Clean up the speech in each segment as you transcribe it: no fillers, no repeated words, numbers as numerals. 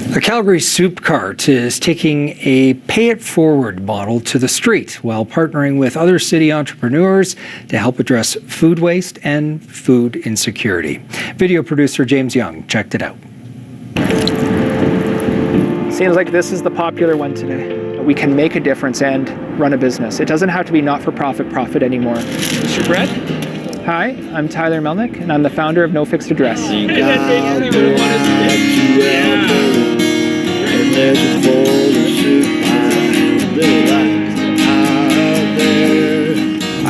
The Calgary Soup Cart is taking a pay-it-forward model to the street while partnering with other city entrepreneurs to help address food waste and food insecurity. Video producer James Young checked it out. Seems like this is the popular one today. We can make a difference and run a business. It doesn't have to be not-for-profit anymore. Mr. Brett? Hi, I'm Tyler Melnick, and I'm the founder of No Fixed Address.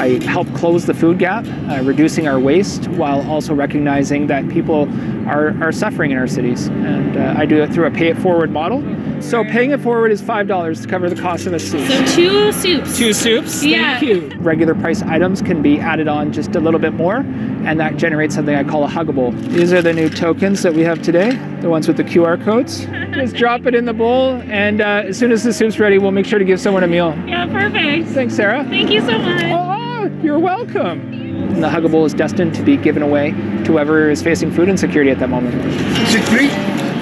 I help close the food gap, reducing our waste while also recognizing that people are suffering in our cities. And I do it through a pay-it-forward model. So paying it forward is $5 to cover the cost of a soup. So 2 soups. 2 soups? Yeah. Thank you. Regular price items can be added on just a little bit more, and that generates something I call a huggable. These are the new tokens that we have today, the ones with the QR codes. Just drop it in the bowl, and as soon as the soup's ready, we'll make sure to give someone a meal. Yeah, perfect. Thanks, Sarah. Thank you so much. Oh, you're welcome. And the huggable is destined to be given away to whoever is facing food insecurity at that moment. Is it free?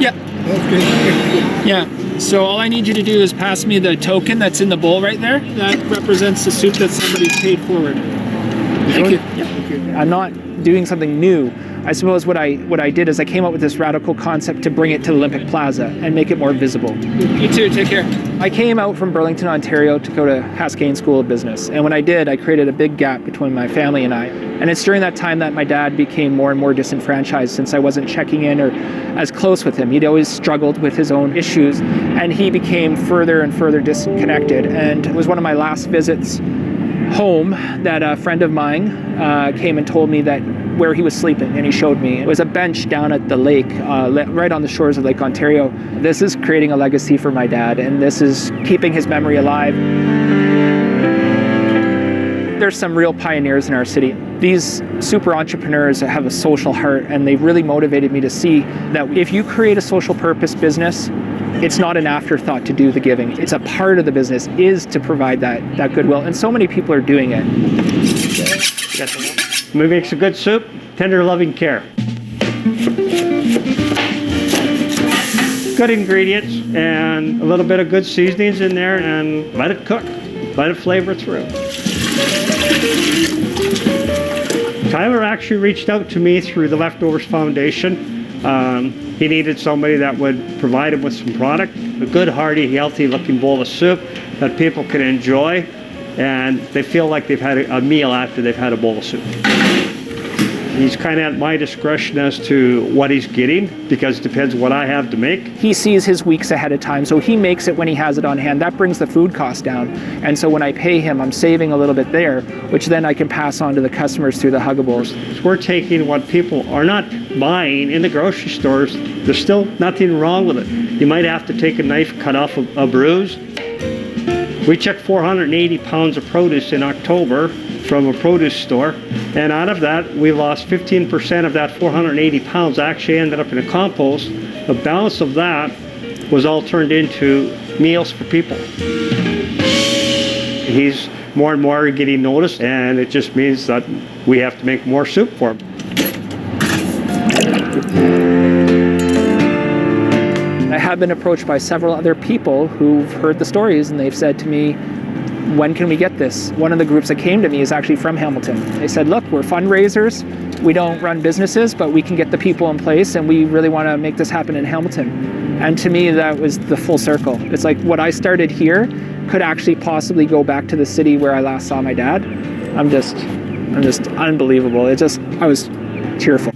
Yeah. Okay. Yeah. So all I need you to do is pass me the token that's in the bowl right there. That represents the soup that somebody's paid forward. Thank you. Yeah. I'm not doing something new. I suppose what I did is I came up with this radical concept to bring it to Olympic Plaza and make it more visible. You too, take care. I came out from Burlington, Ontario to go to Haskayne School of Business. And when I did, I created a big gap between my family and I. And it's during that time that my dad became more and more disenfranchised since I wasn't checking in or as close with him. He'd always struggled with his own issues, and he became further and further disconnected. And it was one of my last visits home that a friend of mine came and told me that where he was sleeping, and he showed me. It was a bench down at the lake, right on the shores of Lake Ontario. This is creating a legacy for my dad, and this is keeping his memory alive. There's some real pioneers in our city. These super entrepreneurs have a social heart, and they really motivated me to see that if you create a social purpose business, it's not an afterthought to do the giving. It's a part of the business is to provide that goodwill, and so many people are doing it. What makes a good soup? Tender, loving care. Good ingredients and a little bit of good seasonings in there, and let it cook. Let it flavor through. Tyler actually reached out to me through the Leftovers Foundation. He needed somebody that would provide him with some product, a good, hearty, healthy-looking bowl of soup that people can enjoy, and they feel like they've had a meal after they've had a bowl of soup. He's kind of at my discretion as to what he's getting, because it depends what I have to make. He sees his weeks ahead of time, so he makes it when he has it on hand. That brings the food cost down. And so when I pay him, I'm saving a little bit there, which then I can pass on to the customers through the huggables. So we're taking what people are not buying in the grocery stores. There's still nothing wrong with it. You might have to take a knife, cut off a bruise. We checked 480 pounds of produce in October from a produce store, and out of that we lost 15% of that 480 pounds actually ended up in a compost. The balance of that was all turned into meals for people. He's more and more getting noticed, and it just means that we have to make more soup for him. I have been approached by several other people who've heard the stories, and they've said to me, when can we get this? One of the groups that came to me is actually from Hamilton. They said, look, we're fundraisers. We don't run businesses, but we can get the people in place, and we really want to make this happen in Hamilton. And to me, that was the full circle. It's like what I started here could actually possibly go back to the city where I last saw my dad. I'm just unbelievable. I was tearful.